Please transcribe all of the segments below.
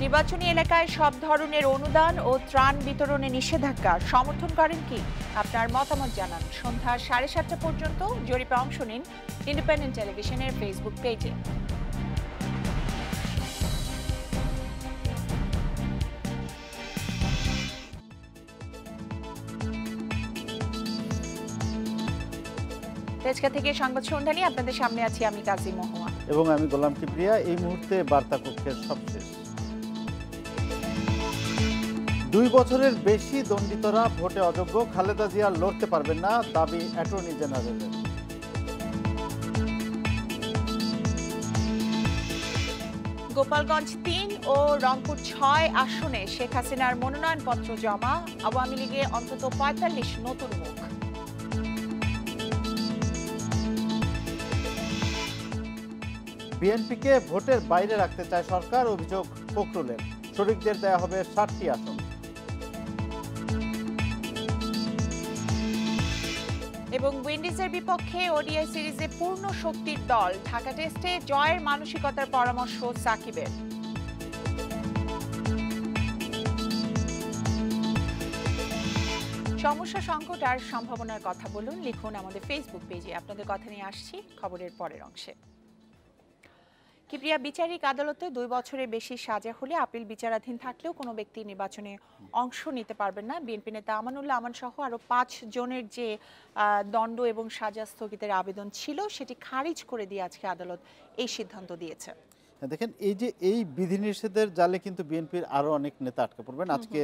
নির্বাচনী এলাকায় সব ধরনের অনুদান ও ত্রাণ বিতরণে নিষেধাজ্ঞা সমর্থন করেন কি? আপনার মতামত জানান সন্ধ্যা 7:30 পর্যন্ত। জরিপে অংশ নিন ইন্ডিপেন্ডেন্ট টেলিভিশনের ফেসবুক পেজে। তেজগাঁ থেকে সংবাদ সন্ধ্যা নিয়ে আপনাদের সামনে আছি আমি কাজী মহুয়া এবং আমি গোলাম কিবরিয়া। এই মুহূর্তে বার্তা কক্ষের সবশেষ। 2 বছরের বেশি দণ্ডিতরা ভোটে অযোগ্য, খালেদা জিয়া লড়তে পারবেন না, দাবি অ্যাটর্নি জেনারেলের। গোপালগঞ্জ 3 ও রংপুর 6 আসনে শেখ হাসিনার মনোনয়নপত্র জমা, আওয়ামী লীগে অন্তত 45 নতুন মুখ। বিএনপিকে ভোটের বাইরে রাখতে চায় সরকার, অভিযোগ ফখরুলের। শরিকদের দেয়া হবে 60টি আসন। এবং উইন্ডিজের বিপক্ষে ওডিআই সিরিজে পূর্ণ শক্তির দল, ঢাকা টেস্টে জয়ের মানসিকতার পরামর্শ সাকিবের। সমস্যা, সংকট আর সম্ভাবনার কথা বলুন, লিখুন আমাদের ফেসবুক পেজে। আপনাদের কথা নিয়ে আসছি খবরের পরের অংশে। কিবরিয়া, বিচারিক আদালতে 2 বছরের বেশি সাজা হলে আপিল বিচারাধীন থাকলেও কোনো ব্যক্তি নির্বাচনে অংশ নিতে পারবেন না। বিএনপি নেতা আমানুল্লাহ আমান সহ আরও 5 জনের যে দণ্ড এবং সাজা স্থগিতের আবেদন ছিল সেটি খারিজ করে দিয়ে আজকে আদালত এই সিদ্ধান্ত দিয়েছে। দেখেন, এই বিধিনিষেধের জালে কিন্তু বিএনপির আরও অনেক নেতা আটকে পড়বেন। আজকে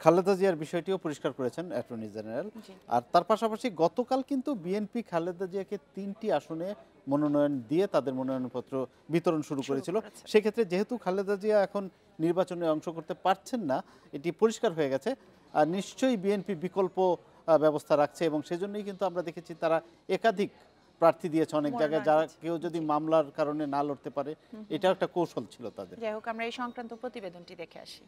খালেদা জিয়ার বিষয়টিও পরিষ্কার করেছেন অ্যাটর্নি জেনারেল। আর তার পাশাপাশি গতকাল কিন্তু বিএনপি খালেদা জিয়াকে 3টি আসনে মনোনয়ন দিয়ে তাদের মনোনয়নপত্র বিতরণ শুরু করেছিল। সেক্ষেত্রে যেহেতু খালেদা জিয়া এখন নির্বাচনে অংশ করতে পারছেন না, এটি পরিষ্কার হয়ে গেছে। আর নিশ্চয়ই বিএনপি বিকল্প ব্যবস্থা রাখছে এবং সেজন্যই কিন্তু আমরা দেখেছি তারা একাধিক প্রার্থী দিয়েছে অনেক জায়গায়, যারা কেউ যদি মামলার কারণে না লড়তে পারে, এটাও একটা কৌশল ছিল তাদের। যাই হোক, আমরা এই সংক্রান্ত প্রতিবেদনটি দেখে আসি।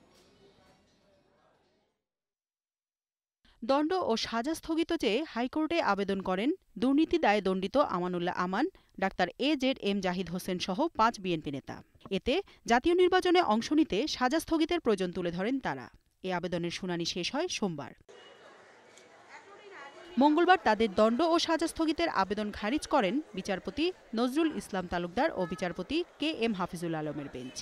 দণ্ড ও সাজা স্থগিত চেয়ে হাইকোর্টে আবেদন করেন দুর্নীতি দায়ে দণ্ডিত আমানুল্লাহ আমান, ডাক্তার AZM জাহিদ হোসেন সহ 5 বিএনপি নেতা। এতে জাতীয় নির্বাচনে অংশ নিতে সাজা স্থগিতের প্রয়োজন তুলে ধরেন তারা। এ আবেদনের শুনানি শেষ হয় সোমবার। মঙ্গলবার তাদের দণ্ড ও সাজা স্থগিতের আবেদন খারিজ করেন বিচারপতি নজরুল ইসলাম তালুকদার ও বিচারপতি KM হাফিজুল আলমের বেঞ্চ।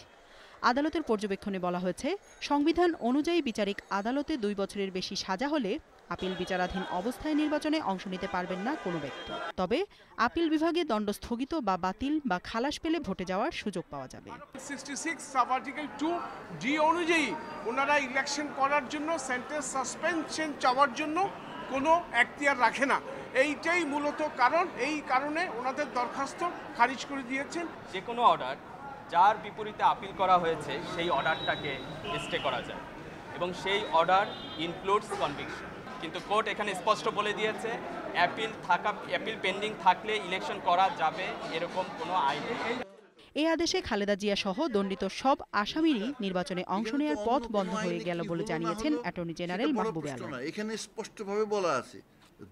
আদালতের পর্যবেক্ষণে বলা হয়েছে, সংবিধান অনুযায়ী বিচারিক আদালতে 2 বছরের বেশি সাজা হলে আপিল বিচারাধীন অবস্থায় নির্বাচনে অংশ নিতে পারবেন না কোনো ব্যক্তি। তবে আপিল বিভাগে দণ্ড স্থগিত বা বাতিল বা খালাস পেলে ভোটে যাওয়ার সুযোগ পাওয়া যাবে। 66 সাব আর্টিকেল 2D অনুযায়ী ওনারা ইলেকশন করার জন্য সেন্টেন্স সাসপেনশন চাওয়ার জন্য কোনো এখতিয়ার রাখে না। এইটাই মূলত কারণ, এই কারণে ওনাদের দরখাস্ত খারিজ করে দিয়েছেন। যে কোনো অর্ডার যার বিপরীতে আপিল করা হয়েছে সেই অর্ডারটাকে স্টে করা যায় এবং সেই অর্ডার ইনক্লুডস কনভিকশন। কিন্তু কোর্ট এখানে স্পষ্ট বলে দিয়েছে অ্যাপিল পেন্ডিং থাকলে ইলেকশন করা যাবে, এরকম কোনো আইন নেই। এই আদেশে খালেদা জিয়া সহ দণ্ডিত সব আসামিরই নির্বাচনে অংশ নেওয়ার পথ বন্ধ হয়ে গেল বলে জানিয়েছেন অ্যাটর্নি জেনারেল মাহবুব আলম। এখানে স্পষ্টভাবে বলা আছে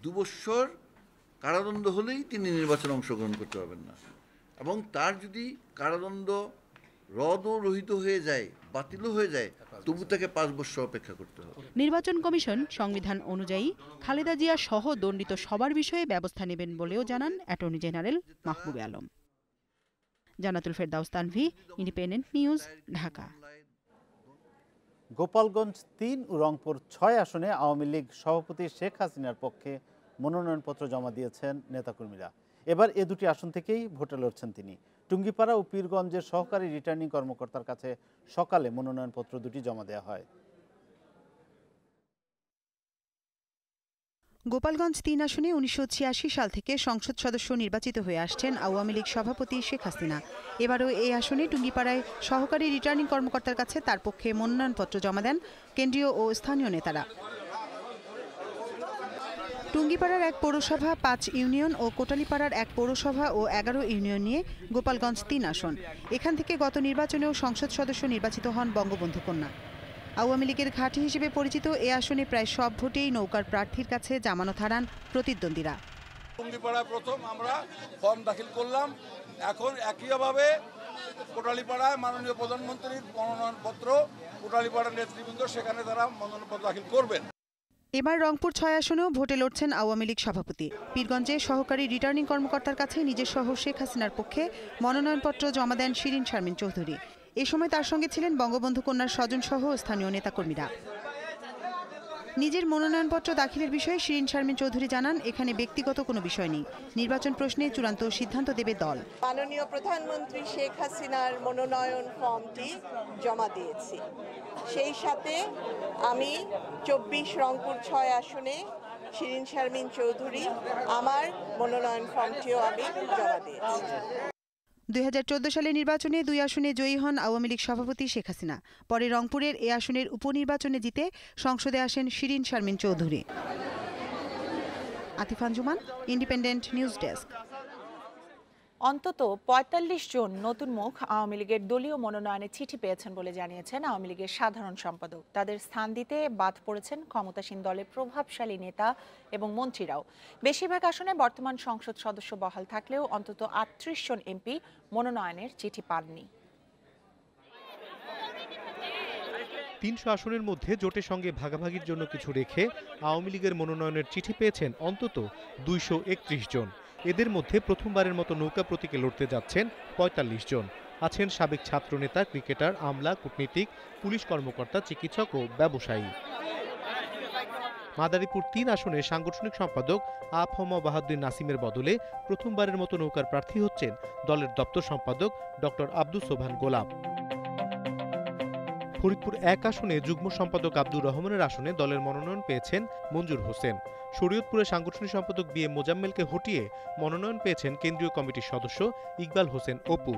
2 বছর কারাদণ্ড হলেই তিনি নির্বাচনে অংশগ্রহণ করতে পারবেন না, এবং তার যদি কারাদণ্ড রদ ও রহিত হয়ে যায়, বাতিলও হয়ে যায়, তবু তাকে 5 বছর অপেক্ষা করতে হবে। নির্বাচন কমিশন সংবিধান অনুযায়ী খালেদা জিয়া সহ দণ্ডিত সবার বিষয়ে ব্যবস্থা নেবেন বলেও জানান অ্যাটর্নি জেনারেল মাহবুব আলম। জান্নাতুল ফেরদাউস তানভি, ইন্ডিপেন্ডেন্ট নিউজ, ঢাকা। গোপালগঞ্জ 3 ও রংপুর 6 আসনে আওয়ামী লীগ সভাপতি শেখ হাসিনার পক্ষে মনোনয়নপত্র জমা দিয়েছেন নেতাকর্মীরা। এবার এ 2টি আসন থেকেই ভোটে লড়ছেন তিনি। টুঙ্গিপাড়া ও পীরগঞ্জের সহকারী রিটার্নিং কর্মকর্তার কাছে সকালে মনোনয়নপত্র 2টি জমা দেওয়া হয়। গোপালগঞ্জ 3 আসনে 1986 সাল থেকে সংসদ সদস্য নির্বাচিত হয়ে আসছেন আওয়ামী লীগ সভাপতি শেখ হাসিনা। এবারও এই আসনে টুঙ্গিপাড়ায় সহকারী রিটার্নিং কর্মকর্তার কাছে তার পক্ষে মনোনয়নপত্র জমা দেন কেন্দ্রীয় ও স্থানীয় নেতারা। টুঙ্গিপাড়ার 1 পৌরসভা, 5 ইউনিয়ন ও কোটালীপাড়ার 1 পৌরসভা ও 11 ইউনিয়ন নিয়ে গোপালগঞ্জ 3 আসন। এখান থেকে গত নির্বাচনেও সংসদ সদস্য নির্বাচিত হন বঙ্গবন্ধু কন্যা। আওয়ামী লীগের ঘাঁটি হিসেবে পরিচিত এ আসনে প্রায় সব ভোটেই নৌকার প্রার্থীর কাছে জামানত হারান প্রতিদ্বন্দ্বীরা। টুঙ্গিপাড়া প্রথম আমরা ফর্ম দাখিল করলাম, এখন একইভাবে কোটালীপাড়ায় মাননীয় প্রধানমন্ত্রীর মনোনয়নপত্র, কোটালীপাড়ার নেতৃবৃন্দ সেখানে তারা মনোনয়নপত্র দাখিল করবেন। এবার রংপুর ৬ আসনেও ভোটে লড়ছেন আওয়ামী লীগ সভাপতি। পীরগঞ্জে সহকারী রিটার্নিং কর্মকর্তার কাছে নিজের সহ শেখ হাসিনার পক্ষে মনোনয়নপত্র জমা দেন শিরিন শারমিন চৌধুরী। এ সময় তার সঙ্গে ছিলেন বঙ্গবন্ধু কন্যার স্বজন সহ স্থানীয় নেতাকর্মীরা। নিজের মনোনয়নপত্র দাখিলের বিষয়ে শিরিন শারমিন চৌধুরী জানান, এখানে ব্যক্তিগত কোনো বিষয় নেই, নির্বাচন প্রশ্নে চূড়ান্ত সিদ্ধান্ত দেবে দল। মাননীয় প্রধানমন্ত্রী শেখ হাসিনার মনোনয়ন ফর্মটি জমা দিয়েছি। সেই সাথে আমি ২৪ রংপুর ৬ আসনে শিরিন শারমিন চৌধুরী আমার মনোনয়ন ফর্মটিও আমি জমা দিয়েছি। ২০১৪ সালের নির্বাচনে ২ আসনে জয়ী হন আওয়ামী লীগ সভাপতি শেখ হাসিনা। পরে রংপুরের এ আসনের উপনির্বাচনে জিতে সংসদে আসেন Shirin Sharmin Chowdhury. Atif Anjuman, independent news desk. অন্তত ৪৫ জন নতুন মুখ আওয়ামী লীগের দলীয় মনোনয়নে চিঠি পেয়েছেন বলে জানিয়েছেন আওয়ামী লীগের সাধারণ সম্পাদক। তাদের স্থান দিতে বাদ পড়েছেন ক্ষমতাসীন দলের প্রভাবশালী নেতা এবং মন্ত্রীরাও। বেশিরভাগ আসনে বর্তমান সংসদ সদস্য বহাল থাকলেও অন্তত ৩৮ জন এমপি মনোনয়নের চিঠি পাননি। ৩০০ আসনের মধ্যে জোটের সঙ্গে ভাগাভাগির জন্য কিছু রেখে আওয়ামী লীগের মনোনয়নের চিঠি পেয়েছেন অন্তত ২৩১ জন। এদের মধ্যে প্রথমবারের মতো নৌকা প্রতীকে লড়তে যাচ্ছেন ৪৫ জন। আছেন সাবেক ছাত্রনেতা, ক্রিকেটার, আমলা, কূটনীতিক, পুলিশ কর্মকর্তা, চিকিৎসক ও ব্যবসায়ী। মাদারীপুর ৩ আসনে সাংগঠনিক সম্পাদক আ.ফ.ম. বাহাদুর নাসিমের বদলে প্রথমবারের মতো নৌকার প্রার্থী হচ্ছেন দলের দপ্তর সম্পাদক ডক্টর আব্দুস সোবহান গোলাপ। ফরিদপুর ১ আসনে যুগ্ম সম্পাদক আব্দুর রহমানের আসনে দলের মনোনয়ন পেয়েছেন মঞ্জুর হোসেন। শরীয়তপুরে সাংগঠনিক সম্পাদক বি এম মোজাম্মেলকে হটিয়ে মনোনয়ন পেয়েছেন কেন্দ্রীয় কমিটির সদস্য ইকবাল হোসেন অপু।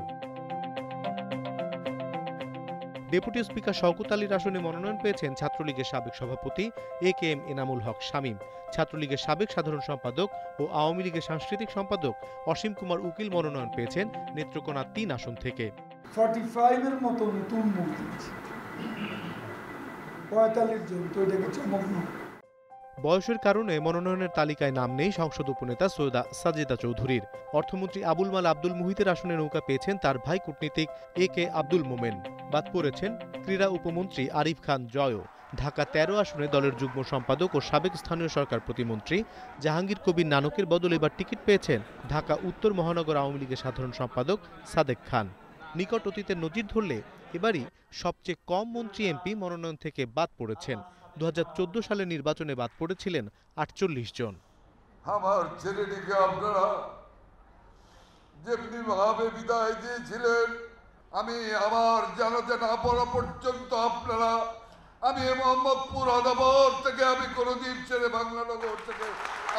ডেপুটি স্পিকার শওকত আলীর আসনে মনোনয়ন পেয়েছেন ছাত্রলীগের সাবেক সভাপতি এ.কে.এম. এনামুল হক শামীম। ছাত্রলীগের সাবেক সাধারণ সম্পাদক ও আওয়ামী লীগের সাংস্কৃতিক সম্পাদক অসীম কুমার উকিল মনোনয়ন পেয়েছেন নেত্রকোনা ৩ আসন থেকে। 45-এর মতো নতুন মুখ দিচ্ছে, 45 জন, তো এটাকে চমক নয়। বয়সের কারণে মনোনয়নের তালিকায় নাম নেই সংসদ উপনেতা সৈয়দা সাজেদা চৌধুরীর। অর্থমন্ত্রী আবুল মাল আব্দুল মুহিতের আসনে নৌকা পেয়েছেন তার ভাই কূটনীতিক এ.কে. আব্দুল মোমেন। বাদ পড়েছেন ক্রীড়া উপমন্ত্রী আরিফ খান জয়। ঢাকা ১৩ আসনে দলের যুগ্ম সম্পাদক ও সাবেক স্থানীয় সরকার প্রতিমন্ত্রী জাহাঙ্গীর কবির নানকের বদলে এবার টিকিট পেয়েছেন ঢাকা উত্তর মহানগর আওয়ামী লীগের সাধারণ সম্পাদক সাদেক খান। নিকট অতীতের নজির ধরলে এবারই সবচেয়ে কম মন্ত্রী এমপি মনোনয়ন থেকে বাদ পড়েছেন। ২০১৪ সালের নির্বাচনে বাদ পড়েছিলেন ৪৮ জন। আমার ছেলেটিকে আপনারা যেমনি ভাবে বিদায় দিয়েছিলেন, আমি আমার জানাজা না পড়া পর্যন্ত আপনারা, আমি মোহাম্মদপুর আদাবর থেকে আমি কোনোদিন ছেড়ে বাংলানগর থেকে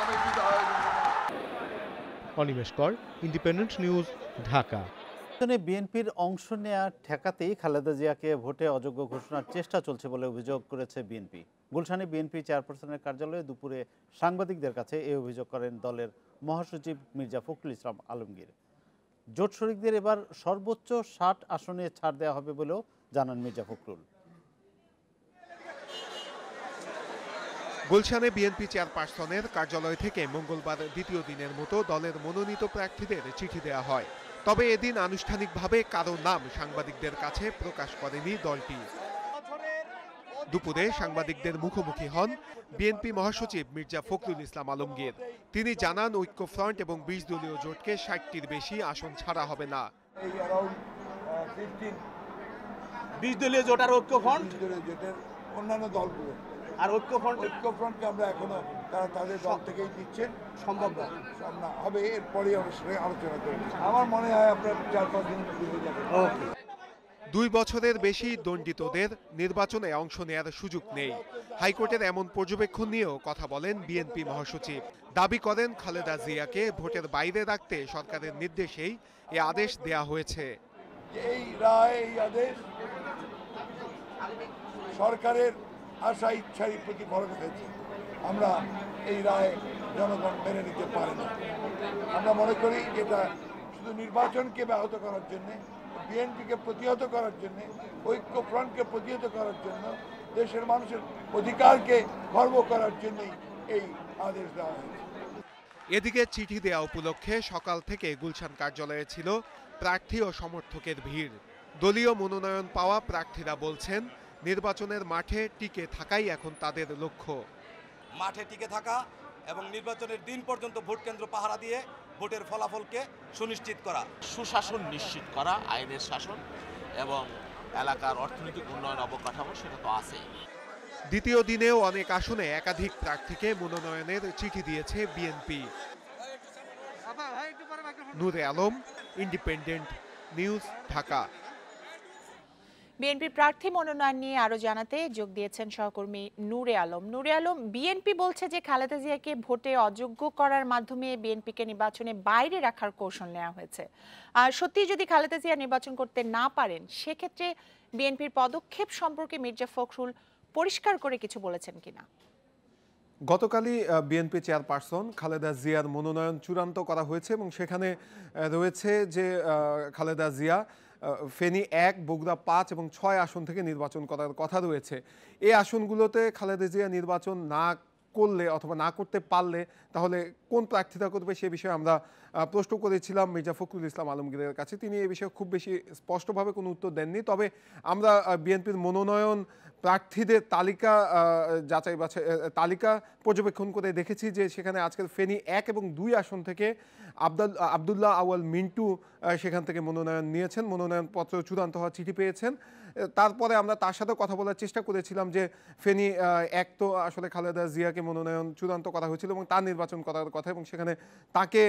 আমি বিদায় নিব না। অনিমেষ কর, ইন্ডিপেন্ডেন্ট নিউজ, ঢাকা। বিএনপির অংশ নেওয়া ঠেকাতেই খালেদা জিয়াকে ভোটে অযোগ্য ঘোষণার চেষ্টা চলছে বলে অভিযোগ করেছে বিএনপি। গুলশানে বিএনপি চেয়ারপারসনের কার্যালয়ে দুপুরে সাংবাদিকদের কাছে এই অভিযোগ করেন দলের মহাসচিব মির্জা ফখরুল ইসলাম আলমগীর। জোট শরিকদের এবার সর্বোচ্চ ৬০ আসনে ছাড় দেওয়া হবে বলেও জানান মির্জা ফখরুল। গুলশানে বিএনপি চেয়ারপারসনের কার্যালয় থেকে মঙ্গলবার দ্বিতীয় দিনের মতো দলের মনোনীত প্রার্থীদের চিঠি দেওয়া হয়। তবে এদিন আনুষ্ঠানিকভাবে কারো নাম সাংবাদিকদের কাছে প্রকাশ করেনি দলটি। দুপুরে সাংবাদিকদের মুখোমুখি হন বিএনপি মহাসচিব মির্জা ফখরুল ইসলাম আলমগীর। তিনি জানান, ঐক্যফ্রন্ট এবং ২০ দলীয় জোটকে ৬০টির বেশি আসন ছাড়া হবে না। ২০ দলীয় জোট আর ঐক্যফ্রন্ট অন্যান্য দলগুলো আর ঐক্যফ্রন্টকে আমরা এখনো তারা তাদের দল থেকেই দিচ্ছেন, সম্ভব না হবে, এরপরে আলোচনা করব। আমার মনে হয় আপনার ৪-৫ দিন হয়ে যাবে। ২ বছরের বেশি দণ্ডিতদের নির্বাচনে অংশ নেয়ার সুযোগ নেই। হাইকোর্টের এমন পর্যবেক্ষণ নিয়েও কথা বলেন বিএনপি মহাসচিব। দাবি করেন খালেদা জিয়াকে ভোটের বাইরে রাখতে সরকারের নির্দেশেই এ আদেশ দেয়া হয়েছে। এই রায়, এই আদেশ সরকারের আশা ইচ্ছারই প্রতিফলন হয়েছে। আমরা এই রায় জনগণ মেনে নিতে পারে না। আমরা মনে করি এটা শুধু নির্বাচনকে ব্যাহত করার জন্যে, বিএনপিকে প্রতিহত করার জন্যে, ঐক্যফ্রন্টকে প্রতিহত করার জন্য, দেশের মানুষের অধিকারকে খর্ব করার জন্যই এই আদেশ দেওয়া হয়েছে। এদিকে চিঠি দেওয়া উপলক্ষে সকাল থেকে গুলশান কার্যালয়ে ছিল প্রার্থী ও সমর্থকের ভিড়। দলীয় মনোনয়ন পাওয়া প্রার্থীরা বলছেন, নির্বাচনের মাঠে টিকে থাকাই এখন তাদের লক্ষ্য। মাঠে টিকে থাকা এবং নির্বাচনের দিন পর্যন্ত ভোট কেন্দ্র পাহারা দিয়ে ভোটের ফলাফলকে সুনিশ্চিত করা, সুশাসন নিশ্চিত করা, আইনের শাসন এবং এলাকার অর্থনৈতিক উন্নয়ন অবকাঠামো সেটা তো আছেই। দ্বিতীয় দিনেও অনেক আসনে একাধিক প্রার্থীকে মনোনয়নের চিঠি দিয়েছে বিএনপি। Nure Alam, Independent News, Dhaka. বিএনপি প্রার্থী মনোনয়ন নিয়ে আরো জানাতে যোগ দিয়েছেন সহকর্মী নূরে আলম। নূরে আলম, বিএনপি বলছে যে খালেদা জিয়াকে ভোটে অযোগ্য করার মাধ্যমে বিএনপিকে নির্বাচনে বাইরে রাখার কৌশল নেওয়া হয়েছে। আর সত্যি যদি খালেদা জিয়া নির্বাচন করতে না পারেন, সেক্ষেত্রে বিএনপির পদক্ষেপ সম্পর্কে মির্জা ফখরুল পরিষ্কার করে কিছু বলেছেন কিনা? গতকালই বিএনপি চেয়ারপারসন খালেদা জিয়ার মনোনয়ন চূড়ান্ত করা হয়েছে এবং সেখানে রয়েছে যে খালেদা জিয়া ফেনী 1, বগুড়া 5 এবং 6 আসন থেকে নির্বাচন করার কথা রয়েছে। এই আসনগুলোতে খালেদা জিয়া নির্বাচন না করলে অথবা না করতে পারলে তাহলে কোন প্রার্থীতা করবে সে বিষয়ে আমরা প্রশ্ন করেছিলাম মির্জা ফখরুল ইসলাম আলমগীরের কাছে। তিনি এই বিষয়ে খুব বেশি স্পষ্টভাবে কোনো উত্তর দেননি। তবে আমরা বিএনপির মনোনয়ন প্রার্থীদের তালিকা পর্যবেক্ষণ করে দেখেছি যে সেখানে আজকের ফেনী 1 এবং 2 আসন থেকে আবদুল্লাহ আউয়াল মিন্টু সেখান থেকে মনোনয়ন নিয়েছেন, মনোনয়নপত্র চূড়ান্ত হওয়ার চিঠি পেয়েছেন। তারপরে আমরা তার সাথে কথা বলার চেষ্টা করেছিলাম যে ফেনী 1 তো আসলে খালেদা জিয়াকে মনোনয়ন চূড়ান্ত করা হয়েছিল এবং তার নির্বাচন করার কথা এবং সেখানে তাকে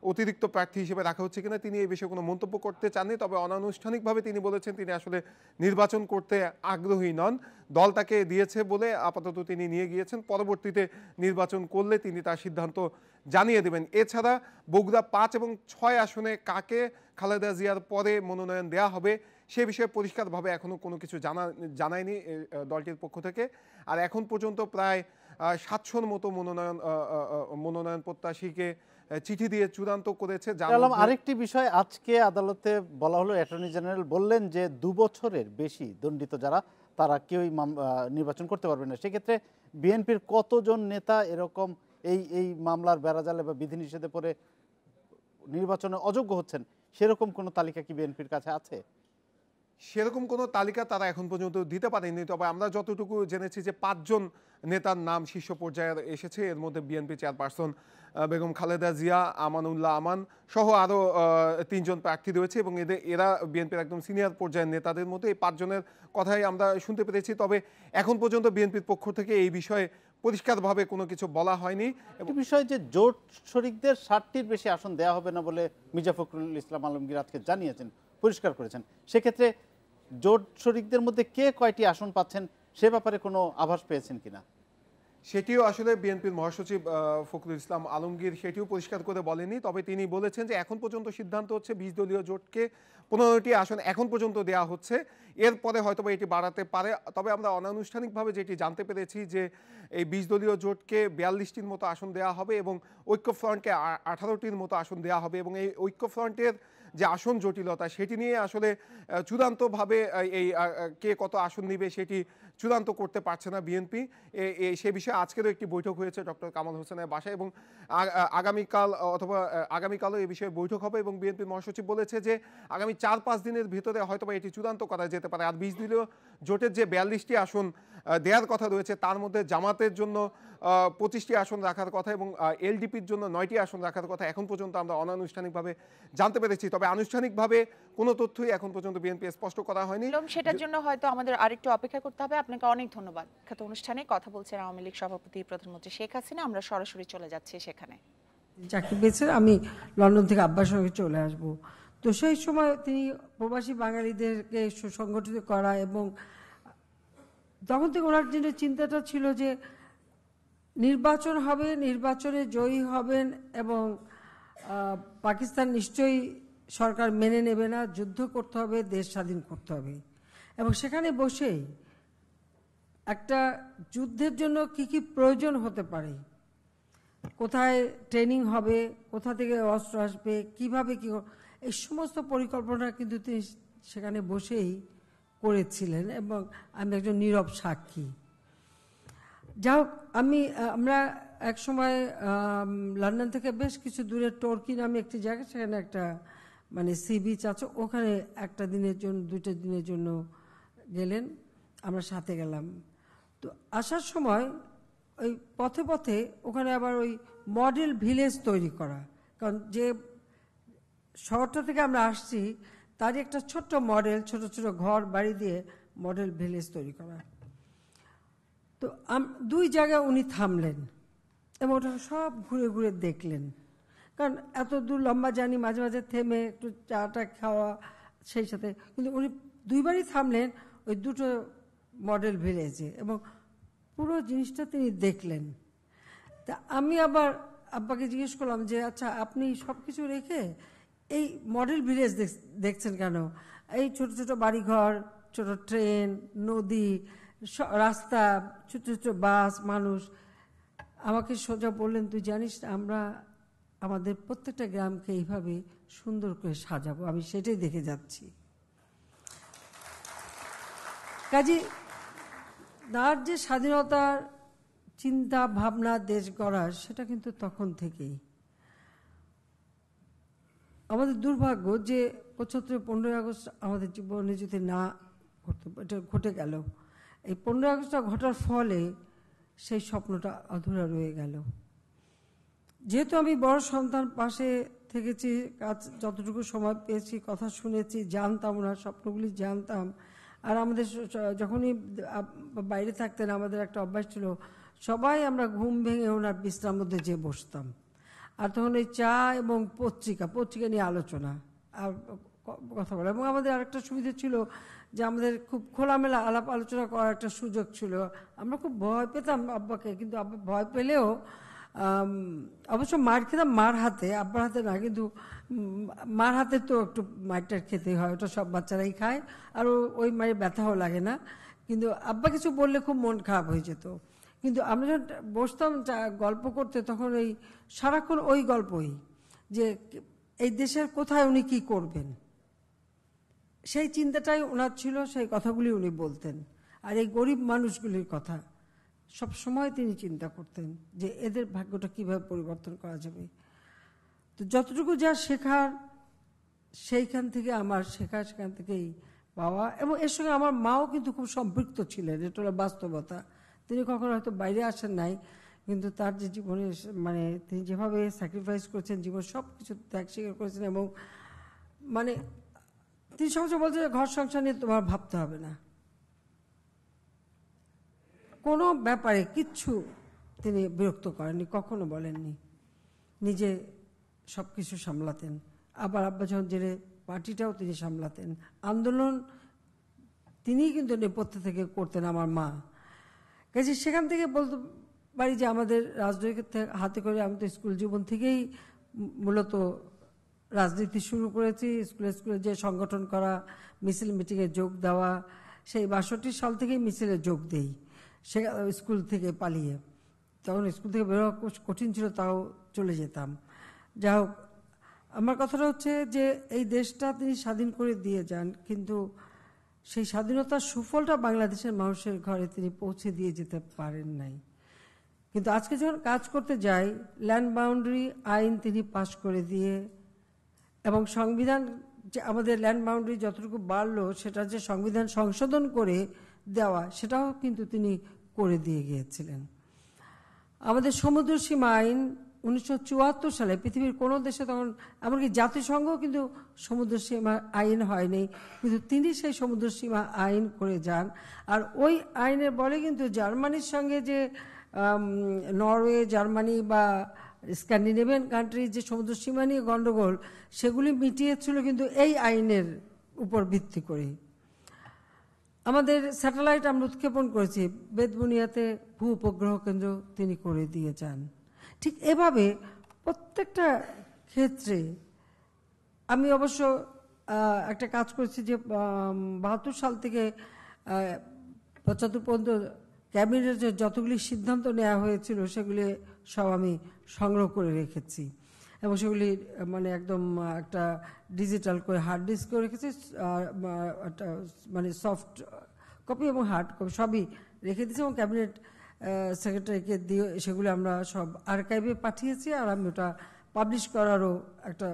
অতিরিক্ত প্রার্থী হিসেবে রাখা হচ্ছে কিনা তিনি এই বিষয়ে কোনো মন্তব্য করতে চাননি। তবে অনানুষ্ঠানিকভাবে তিনি বলেছেন তিনি আসলে নির্বাচন করতে আগ্রহী নন, দল তাকে দিয়েছে বলে আপাতত তিনি নিয়ে গিয়েছেন, পরবর্তীতে নির্বাচন করলে তিনি তার সিদ্ধান্ত জানিয়ে দেবেন। এছাড়া বগুড়া 5 এবং 6 আসনে কাকে খালেদা জিয়ার পরে মনোনয়ন দেওয়া হবে সে বিষয়ে পরিষ্কারভাবে এখনও কোনো কিছু জানায়নি দলটির পক্ষ থেকে। আর এখন পর্যন্ত প্রায় 700-র মতো মনোনয়ন প্রত্যাশীকে চিঠি দিয়ে চূড়ান্ত করেছে। আরেকটি বিষয়, আজকে আদালতে বলা হলো, অ্যাটর্নি জেনারেল বললেন যে 2 বছরের বেশি দণ্ডিত যারা তারা কেউই নির্বাচন করতে পারবে না। সেক্ষেত্রে বিএনপির কতজন নেতা এরকম এই মামলার বেড়াজালে বা বিধিনিষেধে পড়ে নির্বাচনে অযোগ্য হচ্ছেন, সেরকম কোনো তালিকা কি বিএনপির কাছে আছে? সেরকম কোনো তালিকা তারা এখন পর্যন্ত দিতে পারেনি। তবে আমরা যতটুকু জেনেছি যে 5 জন নেতার নাম শীর্ষ পর্যায়ে এসেছে। এর মধ্যে বিএনপি চেয়ারপারসন বেগম খালেদা জিয়া, আমানুল্লাহ আমান সহ আরও 3 জন প্রার্থী রয়েছে এবং এরা বিএনপির একদম সিনিয়র পর্যায়ের নেতাদের মধ্যে এই 5 জনের কথাই আমরা শুনতে পেরেছি। তবে এখন পর্যন্ত বিএনপির পক্ষ থেকে এই বিষয়ে পরিষ্কারভাবে কোনো কিছু বলা হয়নি। এবং বিষয় যে জোট শরিকদের 60টির বেশি আসন দেওয়া হবে না বলে মির্জা ফখরুল ইসলাম আলমগীর আজকে জানিয়েছেন, পরিষ্কার করেছেন। সেক্ষেত্রে জোট শরিকদের মধ্যে কে কয়টি আসন পাচ্ছেন সে ব্যাপারে কোনো আভাস পেয়েছেন কিনা? সেটিও আসলে বিএনপির মহাসচিব ফখরুল ইসলাম আলমগীর সেটিও পরিষ্কার করে বলেনি। তবে তিনি বলেছেন যে এখন পর্যন্ত সিদ্ধান্ত হচ্ছে 20 দলীয় জোটকে 15টি আসন এখন পর্যন্ত দেওয়া হচ্ছে, এরপরে হয়তো এটি বাড়াতে পারে। তবে আমরা অনানুষ্ঠানিকভাবে যেটি জানতে পেরেছি যে এই 20 দলীয় জোটকে 42টির মতো আসন দেওয়া হবে এবং ঐক্যফ্রন্টকে 18টির মতো আসন দেওয়া হবে এবং এই ঐক্যফ্রন্টের যে আসন জটিলতা সেটি নিয়ে আসলে চূড়ান্তভাবে এই কে কত আসন নেবে সেটি চূড়ান্ত করতে পারছে না বিএনপি। সে বিষয়ে আজকেরও একটি বৈঠক হয়েছে ডক্টর কামাল হোসেনের বাসায় এবং আগামীকালও এই বিষয়ে বৈঠক হবে এবং বিএনপির মহাসচিব বলেছে যে আগামী 4-5 দিনের ভিতরে হয়তো এটি চূড়ান্ত করা যেতে পারে। আর 20 দলীয় জোটের যে 42টি আসন দেওয়ার কথা রয়েছে তার মধ্যে জামাতের জন্য 25টি আসন রাখার কথা এবং এলডিপির জন্য 9টি আসন রাখার কথা এখন পর্যন্ত আমরা অনানুষ্ঠানিকভাবে জানতে পেরেছি। তবে আনুষ্ঠানিকভাবে কোনো তথ্যই এখন পর্যন্ত বিএনপি স্পষ্ট করা হয়নি। সেটার জন্য হয়তো আমাদের আরেকটু অপেক্ষা করতে হবে। আপনাকে অনেক ধন্যবাদ। খ্যাত অনুষ্ঠানে কথা বলছেন আওয়ামী লীগ সভাপতি প্রধানমন্ত্রী শেখ হাসিনা। আমরা সরাসরি চলে যাচ্ছি সেখানে। চাকরি পেয়েছেন, আমি লন্ডন থেকে আব্বার সঙ্গে চলে আসব। তো সেই সময় তিনি প্রবাসী বাঙালিদেরকে সুসংগঠিত করা এবং তখন থেকে ওনার জন্য চিন্তাটা ছিল যে নির্বাচন হবে, নির্বাচনে জয়ী হবেন এবং পাকিস্তান নিশ্চয়ই সরকার মেনে নেবে না, যুদ্ধ করতে হবে, দেশ স্বাধীন করতে হবে এবং সেখানে বসেই একটা যুদ্ধের জন্য কি কি প্রয়োজন হতে পারে, কোথায় ট্রেনিং হবে, কোথা থেকে অস্ত্র আসবে, কিভাবে কি, এই সমস্ত পরিকল্পনা কিন্তু তিনি সেখানে বসেই করেছিলেন এবং আমি একজন নীরব সাক্ষী। যাই হোক, আমরা এক সময় লন্ডন থেকে বেশ কিছু দূরে টর্কি নামে একটি জায়গা, সেখানে একটা মানে সি বিচ আছে, ওখানে একটা দিনের জন্য 2টা দিনের জন্য গেলেন, আমরা সাথে গেলাম। তো আসার সময় ওই পথে পথে ওখানে আবার ওই মডেল ভিলেজ তৈরি করা, কারণ যে শহরটা থেকে আমরা আসছি তারই একটা ছোট্ট মডেল, ছোট ছোট ঘর বাড়ি দিয়ে মডেল ভিলেজ তৈরি করা। তো 2 জায়গায় উনি থামলেন এবং ওটা সব ঘুরে ঘুরে দেখলেন, কারণ এত দূর লম্বা জার্নি, মাঝে মাঝে থেমে একটু চাটা খাওয়া সেই সাথে, কিন্তু উনি 2বারই থামলেন ওই 2টো মডেল ভিলেজে এবং পুরো জিনিসটা তিনি দেখলেন। তা আমি আবার আব্বাকে জিজ্ঞেস করলাম যে আচ্ছা আপনি সব কিছু রেখে এই মডেল ভিলেজ দেখছেন কেন? এই ছোট ছোট বাড়িঘর, ছোট ট্রেন, নদী, রাস্তা, ছোট ছোট বাস, মানুষ। আমাকে সোজা বললেন, তুই জানিস আমরা আমাদের প্রত্যেকটা গ্রামকে এইভাবে সুন্দর করে সাজাবো, আমি সেটাই দেখে যাচ্ছি। কাজে তার যে স্বাধীনতার চিন্তা ভাবনা দেশ গড়ার, সেটা কিন্তু তখন থেকেই। আমাদের দুর্ভাগ্য যে 75-15 আগস্ট আমাদের জীবনে যদি না ঘটতো, এটা ঘটে গেল। এই 15 আগস্টটা ঘটার ফলে সেই স্বপ্নটা অধুরা রয়ে গেল। যেহেতু আমি বড় সন্তান, পাশে থেকেছি, কাজ যতটুকু সময় পেয়েছি, কথা শুনেছি, জানতাম ওনার স্বপ্নগুলি জানতাম। আর আমাদের যখনই বাইরে থাকতেন আমাদের একটা অভ্যাস ছিল, সবাই আমরা ঘুম ভেঙে ওনার বিশ্রাম মধ্যে যেয়ে বসতাম, আর তখন ওই চা এবং পত্রিকা নিয়ে আলোচনা আর কথা বলা। এবং আমাদের আরেকটা সুবিধা ছিল যে আমাদের খুব খোলামেলা আলাপ আলোচনা করার একটা সুযোগ ছিল। আমরা খুব ভয় পেতাম আব্বাকে, কিন্তু আব্বা ভয় পেলেও অবশ্য মার খেতাম মার হাতে, আব্বার হাতে না, কিন্তু মার হাতে তো একটু মারটার খেতেই হয়, ওটা সব বাচ্চারাই খায়, আর ওই মায়ের ব্যথাও লাগে না। কিন্তু আব্বা কিছু বললে খুব মন খারাপ হয়ে যেত। কিন্তু আমরা যখন বসতাম গল্প করতে, তখন ওই সারাক্ষণ ওই গল্পই, যে এই দেশের কোথায় উনি কি করবেন, সেই চিন্তাটাই ওনার ছিল, সেই কথাগুলি উনি বলতেন। আর এই গরিব মানুষগুলির কথা সব সময় তিনি চিন্তা করতেন যে এদের ভাগ্যটা কিভাবে পরিবর্তন করা যাবে। তো যতটুকু যা শেখার সেইখান থেকে আমার শেখা, সেখান থেকেই পাওয়া। এবং এর সঙ্গে আমার মাও কিন্তু খুব সম্পৃক্ত ছিলেন, এটা হলো বাস্তবতা। তিনি কখনো হয়তো বাইরে আসেন নাই, কিন্তু তার যে জীবনে মানে তিনি যেভাবে স্যাক্রিফাইস করেছেন, জীবন সব কিছু ত্যাগ স্বীকার করেছেন। এবং মানে তিনি সবসময় বলছেন যে ঘর সংসার নিয়ে তোমার ভাবতে হবে না, কোনো ব্যাপারে কিচ্ছু তিনি বিরক্ত করেননি, কখনো বলেননি। নিজে সব কিছু সামলাতেন। আবার আব্বা যখন জেলে, পার্টিটাও তিনি সামলাতেন। আন্দোলন তিনিই কিন্তু নেপথ্য থেকে করতেন, আমার মা। কাজে সেখান থেকে বলতে পারি যে আমাদের রাজনৈতিক হাতে করে আমি তো স্কুল জীবন থেকেই মূলত রাজনীতি শুরু করেছি। স্কুলে স্কুলে যে সংগঠন করা, মিছিল মিটিংয়ে যোগ দেওয়া, সেই 62 সাল থেকেই মিছিলে যোগ দেই, সে স্কুল থেকে পালিয়ে। তখন স্কুল থেকে বেরোয়া কঠিন ছিল, তাও চলে যেতাম। যা হোক, আমার কথাটা হচ্ছে যে এই দেশটা তিনি স্বাধীন করে দিয়ে যান, কিন্তু সেই স্বাধীনতার সুফলটা বাংলাদেশের মানুষের ঘরে তিনি পৌঁছে দিয়ে যেতে পারেন নাই। কিন্তু আজকে যখন কাজ করতে যাই, ল্যান্ড বাউন্ডারি আইন তিনি পাশ করে দিয়ে, এবং সংবিধান যে আমাদের ল্যান্ড বাউন্ডারি যতটুকু বাড়লো, সেটা যে সংবিধান সংশোধন করে দেওয়া, সেটাও কিন্তু তিনি করে দিয়ে গিয়েছিলেন। আমাদের সমুদ্র সীমা আইন 1974 সালে পৃথিবীর কোনো দেশে, তখন এমনকি জাতিসংঘ কিন্তু সমুদ্র সীমা আইন হয়নি, কিন্তু তিনি সেই সমুদ্র সীমা আইন করে যান। আর ওই আইনের বলে কিন্তু জার্মানির সঙ্গে যে নরওয়ে, জার্মানি বা স্ক্যান্ডিনেভিয়ান কান্ট্রি যে সমুদ্র সীমা নিয়ে গণ্ডগোল, সেগুলি মিটিয়েছিল কিন্তু এই আইনের উপর ভিত্তি করে। আমাদের স্যাটেলাইট আমরা উৎক্ষেপণ করেছি, বেতবুনিয়াতে ভূ উপগ্রহ কেন্দ্র তিনি করে দিয়ে যান। ঠিক এভাবে প্রত্যেকটা ক্ষেত্রে আমি অবশ্য একটা কাজ করেছি যে 72 সাল থেকে 75 পর্যন্ত ক্যাবিনেটের যতগুলি সিদ্ধান্ত নেওয়া হয়েছিল, সেগুলি সব আমি সংগ্রহ করে রেখেছি। এবং সেগুলি মানে একদম একটা ডিজিটাল করে হার্ড ডিস্ক করে রেখেছি, একটা মানে সফট কপি এবং হার্ড কপি সবই রেখে দিয়েছি। এবং ক্যাবিনেট সেক্রেটারিকে দিয়ে সেগুলো আমরা সব আর্কাইভে পাঠিয়েছি, আর আমি ওটা পাবলিশ করারও একটা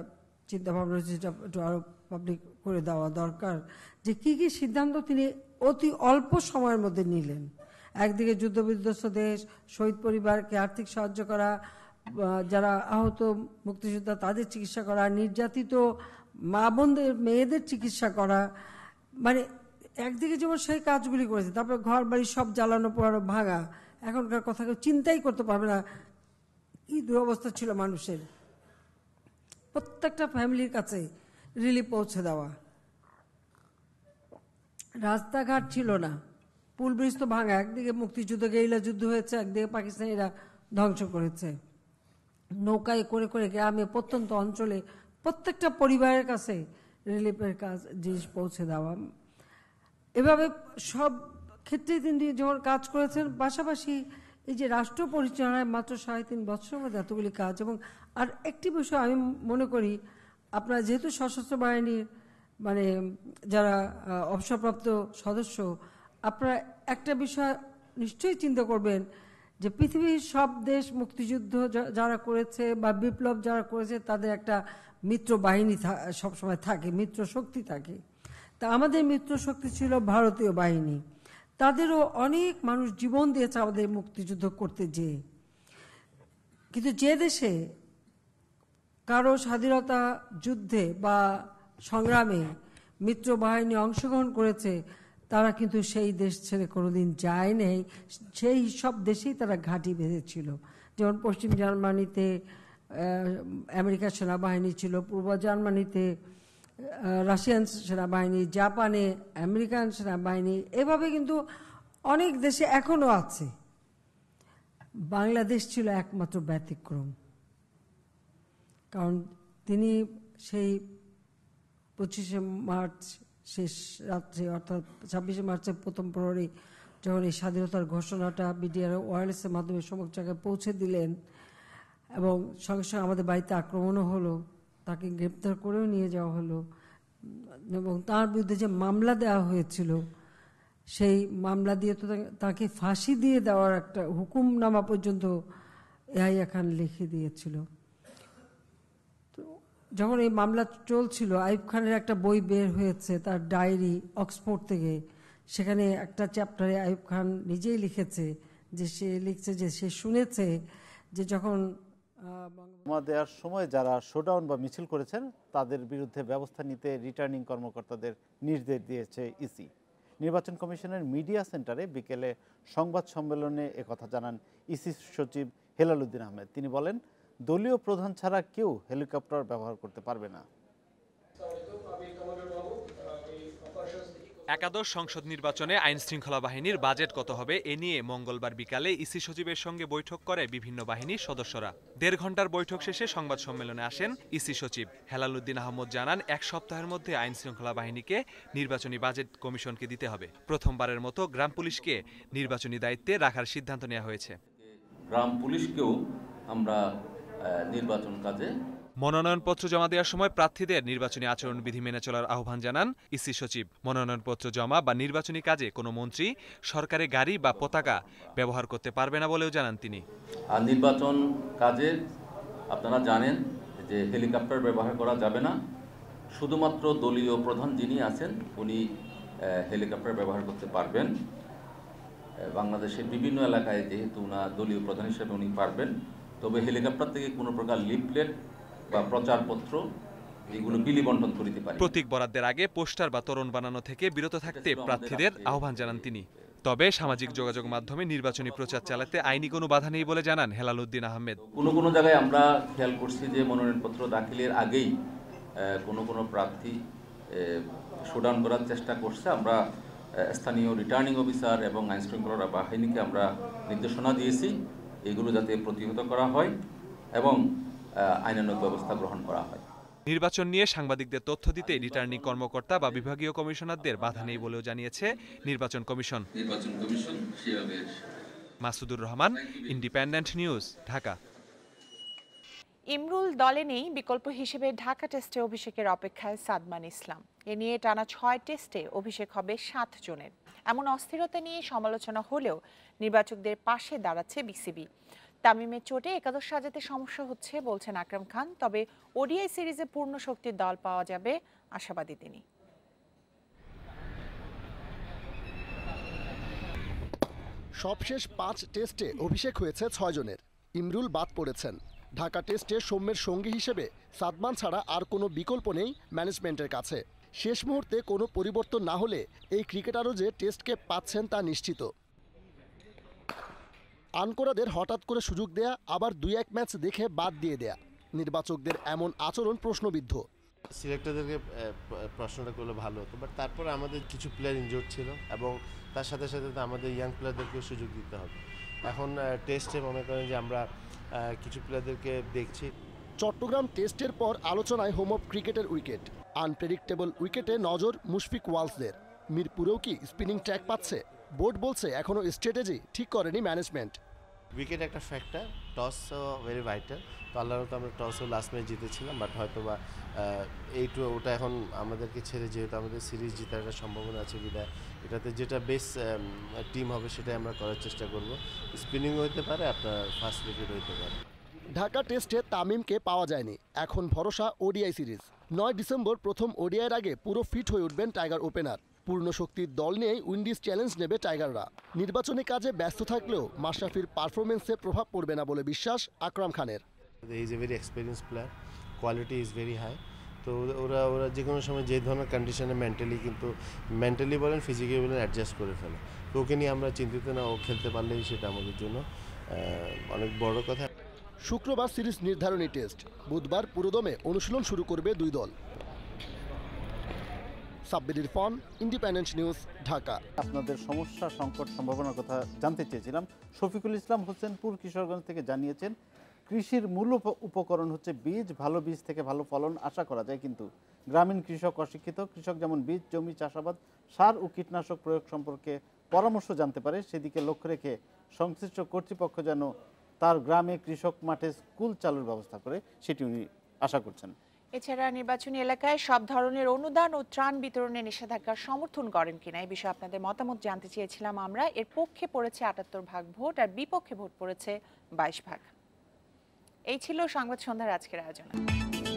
চিন্তা ভাবনা হচ্ছে যেটা একটু আরো পাবলিক করে দেওয়া দরকার, যে কি কি সিদ্ধান্ত তিনি অতি অল্প সময়ের মধ্যে নিলেন। একদিকে যুদ্ধবিধ্বস্ত দেশ, শহীদ পরিবারকে আর্থিক সাহায্য করা, যারা আহত মুক্তিযোদ্ধা তাদের চিকিৎসা করা, নির্যাতিত মা বোনদের মেয়েদের চিকিৎসা করা, মানে একদিকে যেমন সেই কাজগুলি করেছে। তারপরে ঘর বাড়ি সব জ্বালানো পোড়ানো ভাঙা, এখনকার কথা কেউ চিন্তাই করতে পারবে না কি দুরবস্থা ছিল মানুষের। প্রত্যেকটা ফ্যামিলির কাছে রিলিফ পৌঁছে দেওয়া। রাস্তাঘাট ছিল না, পুল ব্রিজ তো ভাঙা, একদিকে মুক্তিযুদ্ধ গেরিলা যুদ্ধ হয়েছে, একদিকে পাকিস্তানিরা ধ্বংস করেছে। নৌকায় করে করে গ্রামে প্রত্যন্ত অঞ্চলে প্রত্যেকটা পরিবারের কাছে রিলিফের কাজ জিনিস পৌঁছে দেওয়া। এভাবে সব ক্ষেত্রে তিনি যখন কাজ করেছেন, পাশাপাশি এই যে রাষ্ট্র পরিচালনায় মাত্র 3.5 বছরের মধ্যে এতগুলি কাজ। এবং আর একটি বিষয় আমি মনে করি, আপনারা যেহেতু সশস্ত্র বাহিনীর মানে যারা অবসরপ্রাপ্ত সদস্য, আপনারা একটা বিষয় নিশ্চয়ই চিন্তা করবেন যে পৃথিবীর সব দেশ মুক্তিযুদ্ধ যারা করেছে বা বিপ্লব যারা করেছে তাদের একটা মিত্র বাহিনী সবসময় থাকে, মিত্র শক্তি থাকে। তা আমাদের মিত্র শক্তি ছিল ভারতীয় বাহিনী। তাদেরও অনেক মানুষ জীবন দিয়েছে আমাদের মুক্তিযুদ্ধ করতে যেয়ে। কিন্তু যে দেশে কারো স্বাধীনতা যুদ্ধে বা সংগ্রামে মিত্র বাহিনী অংশগ্রহণ করেছে, তারা কিন্তু সেই দেশ ছেড়ে কোনোদিন যায় নাই, সেই সব দেশেই তারা ঘাঁটি বেঁধেছিল। যেমন পশ্চিম জার্মানিতে আমেরিকার সেনাবাহিনী ছিল, পূর্ব জার্মানিতে রাশিয়ান সেনাবাহিনী, জাপানে আমেরিকান সেনাবাহিনী, এভাবে কিন্তু অনেক দেশে এখনো আছে। বাংলাদেশ ছিল একমাত্র ব্যতিক্রম, কারণ তিনি সেই 25শে মার্চ শেষ রাত্রে অর্থাৎ 26শে মার্চের প্রথম প্রহরে যখন এই স্বাধীনতার ঘোষণাটা বিডিআর ওয়্যারলেসের মাধ্যমে সমস্ত জায়গায় পৌঁছে দিলেন এবং সঙ্গে সঙ্গে আমাদের বাড়িতে আক্রমণও হলো, তাকে গ্রেপ্তার করেও নিয়ে যাওয়া হলো এবং তার বিরুদ্ধে যে মামলা দেওয়া হয়েছিল সেই মামলা দিয়ে তো তাকে ফাঁসি দিয়ে দেওয়ার একটা হুকুমনামা পর্যন্ত ইয়াহিয়া খান লিখে দিয়েছিল। তো যখন এই মামলা চলছিল, আইয়ুব খানের একটা বই বের হয়েছে, তার ডায়েরি, অক্সফোর্ড থেকে। সেখানে একটা চ্যাপ্টারে আইয়ুব খান নিজেই লিখেছে যে সে লিখছে যে সে শুনেছে যে যখন দেওয়ার সময় যারা শোডাউন বা মিছিল করেছেন তাদের বিরুদ্ধে ব্যবস্থা নিতে রিটার্নিং কর্মকর্তাদের নির্দেশ দিয়েছে ইসি। নির্বাচন কমিশনের মিডিয়া সেন্টারে বিকেলে সংবাদ সম্মেলনে একথা জানান ইসি সচিব হেলাল উদ্দিন আহমেদ। তিনি বলেন, দলীয় প্রধান ছাড়া কেউ হেলিকপ্টার ব্যবহার করতে পারবে না। একাদশ সংসদ নির্বাচনে আইন শৃঙ্খলা বাহিনীর বাজেট কত হবে এ নিয়ে মঙ্গলবার বিকালে ইসি সচিবের সঙ্গে বৈঠক করে বিভিন্ন বাহিনীর সদস্যরা। 1.5 ঘন্টার বৈঠক শেষে সংবাদ সম্মেলনে আসেন ইসি সচিব হেলাল উদ্দিন আহমেদ। জানান, 1 সপ্তাহের মধ্যে আইন শৃঙ্খলা বাহিনীকে নির্বাচনী বাজেট কমিশনকে দিতে হবে। প্রথমবারের মতো গ্রাম পুলিশকে নির্বাচনী দায়িত্বে রাখার সিদ্ধান্ত নেওয়া হয়েছে। গ্রাম পুলিশকেও আমরা নির্বাচন কাজে মনোনয়নপত্র জমা দেওয়ার সময় প্রার্থীদের নির্বাচনী আচরণবিধি মেনে চলার আহ্বান জানান ইসি সচিব। মনোনয়নপত্র জমা বা নির্বাচনী কাজে কোনো মন্ত্রী সরকারি গাড়ি বা পতাকা ব্যবহার করতে পারবে না বলেও জানান তিনি। আর নির্বাচন কাজে আপনারা জানেন যে হেলিকপ্টার ব্যবহার করা যাবে না। শুধুমাত্র দলীয় প্রধান যিনি আছেন উনি হেলিকপ্টার ব্যবহার করতে পারবেন। বাংলাদেশের বিভিন্ন এলাকায় যেহেতু উনার দলীয় প্রধান হিসেবে উনি পারবেন, তবে হেলিকপ্টার থেকে কোনো প্রকার লিফলেট বা প্রচারপত্র এগুলো বিলি বন্টন করিতে পারে। প্রতীক বরাদ্দের আগে পোস্টার বা তোরণ বানানো থেকে বিরত থাকতে প্রার্থীদের আহ্বান জানান তিনি। তবে সামাজিক যোগাযোগ মাধ্যমে নির্বাচনী প্রচার চালাতে আইনি কোনো বাধা নেই বলে জানান হেলাল উদ্দিন আহমেদ। কোনো জায়গায় আমরা খেয়াল করছি যে মনোনয়নপত্র দাখিলের আগেই কোনো প্রার্থী শোডাউন করার চেষ্টা করছে। আমরা স্থানীয় রিটার্নিং অফিসার এবং আইন শৃঙ্খলা বাহিনীকে আমরা নির্দেশনা দিয়েছি এগুলো যাতে প্রতিহত করা হয় এবং আইনানুগ ব্যবস্থা গ্রহণ করা হয়। নির্বাচন নিয়ে সাংবাদিকদের তথ্য দিতে রিটার্নিং কর্মকর্তা বা বিভাগীয় কমিশনারদের বাধা নেই বলেও জানিয়েছে নির্বাচন commission. Masudur Rahman, independent News, Dhaka. Imrul দলে নেই, বিকল্প হিসেবে ঢাকা টেস্টে অভিষেকের অপেক্ষায় সাদমান ইসলাম। এ নিয়ে টানা 6 টেস্টে অভিষেক হবে 7 জনের। এমন অস্থিরতা নিয়ে সমালোচনা হলেও নির্বাচকদের পাশে দাঁড়াচ্ছে বিসিবি। তামিমের চোটে একাদশ সাজাতে সমস্যা হচ্ছে বলছেন আকরাম খান, তবে ওডিআই সিরিজে পূর্ণ শক্তির দল পাওয়া যাবে আশাবাদী তিনি। সবশেষ 5 টেস্টে অভিষেক হয়েছে 6 জনের। ইমরুল বাদ পড়েছেন। ঢাকা টেস্টে সৌম্যের সঙ্গী হিসেবে সাদমান ছাড়া আর কোনো বিকল্প নেই ম্যানেজমেন্টের কাছে। শেষ মুহূর্তে কোনো পরিবর্তন না হলে এই ক্রিকেটারও যে টেস্টকে পাচ্ছেন তা নিশ্চিত। আনকোরাদের হঠাৎ করে সুযোগ দেয়া, আবার 2-1 ম্যাচ দেখে বাদ দিয়ে দেয়া, নির্বাচকদের এমন আচরণ প্রশ্নবিদ্ধ। সিলেক্টরদেরকে প্রশ্নটা করলে ভালো হতো, বাট তারপরে আমাদের কিছু প্লেয়ার ইনজোর্ড ছিল এবং তার সাথে সাথে তো আমাদের ইয়াং প্লেয়ারদেরকেও সুযোগ দিতে হবে। এখন টেস্টে মনে করেন যে আমরা কিছু প্লেয়ারদেরকে দেখছি। চট্টগ্রাম টেস্টের পর আলোচনায় হোম অফ ক্রিকেটের উইকেট। আনপ্রেডিক্টেবল উইকেটে নজর মুশফিক ওয়ালসদের। মিরপুরেও কি স্পিনিং ট্র্যাক পাচ্ছে? বোর্ড বলছে এখনও স্ট্র্যাটেজি ঠিক করেনি ম্যানেজমেন্ট। উইকেট একটা ফ্যাক্টর, টসও ভেরি ভাইটাল। তো আল্লাহর তো আমরা টসও লাস্ট ম্যাচ জিতেছিলাম, বাট হয়তো বা ওটা এখন আমাদেরকে ছেড়ে, যেহেতু আমাদের সিরিজ জেতার একটা সম্ভাবনা আছে বিদায়, এটাতে যেটা বেস্ট টিম হবে সেটাই আমরা করার চেষ্টা করব। স্পিনিংও হতে পারে, আপনার ফার্স্ট উইকেট হতে পারে। ঢাকা টেস্টে তামিমকে পাওয়া যায়নি, এখন ভরসা ওডিআই সিরিজ। 9 ডিসেম্বর প্রথম ওডিআইয়ের আগে পুরো ফিট হয়ে উঠবেন টাইগার ওপেনার। পূর্ণ শক্তির দল নিয়েই উইন্ডিজ চ্যালেঞ্জ নেবে টাইগাররা। নির্বাচনী কাজে ব্যস্ত থাকলেও মাশরাফির পারফরমেন্সে প্রভাব পড়বে না বলে বিশ্বাস আকরাম খানের। He is a very experience player, quality is very high. তো ওরা যে কোনো সময় যে ধরনের কন্ডিশনে মেন্টালি বলেন ফিজিক্যালি বলেন অ্যাডজাস্ট করে ফেলে। তো ওকে নিয়ে আমরা চিন্তিত না, ও খেলতে পারলেই সেটা আমাদের জন্য অনেক বড় কথা। শুক্রবার সিরিজ নির্ধারণী টেস্ট, বুধবার পুরোদমে অনুশীলন শুরু করবে দুই দল। Sabbir Irfan, independent News, Dhaka. আপনাদের সমস্যা, সংকট, সম্ভাবনার কথা জানতে চেয়েছিলাম। শফিকুল ইসলাম হোসেনপুর কিশোরগঞ্জ থেকে জানিয়েছেন, কৃষির মূল উপকরণ হচ্ছে বীজ। ভালো বীজ থেকে ভালো ফলন আশা করা যায়, কিন্তু গ্রামীণ কৃষক অশিক্ষিত। কৃষক যেমন বীজ, জমি, চাষাবাদ, সার ও কীটনাশক প্রয়োগ সম্পর্কে পরামর্শ জানতে পারে, সেদিকে লক্ষ্য রেখে সংশ্লিষ্ট কর্তৃপক্ষ যেন তার গ্রামে কৃষক মাঠে স্কুল চালুর ব্যবস্থা করে, সেটি উনি আশা করছেন। এছাড়া নির্বাচনী এলাকায় সব ধরনের অনুদান ও ত্রাণ বিতরণে নিষেধাজ্ঞা সমর্থন করেন কিনা এই বিষয়ে আপনাদের মতামত জানতে চেয়েছিলাম আমরা। এর পক্ষে পড়েছে 78 ভাগ ভোট আর বিপক্ষে ভোট পড়েছে 22 ভাগ। এই ছিল সংবাদ সন্ধ্যার আজকের আয়োজন।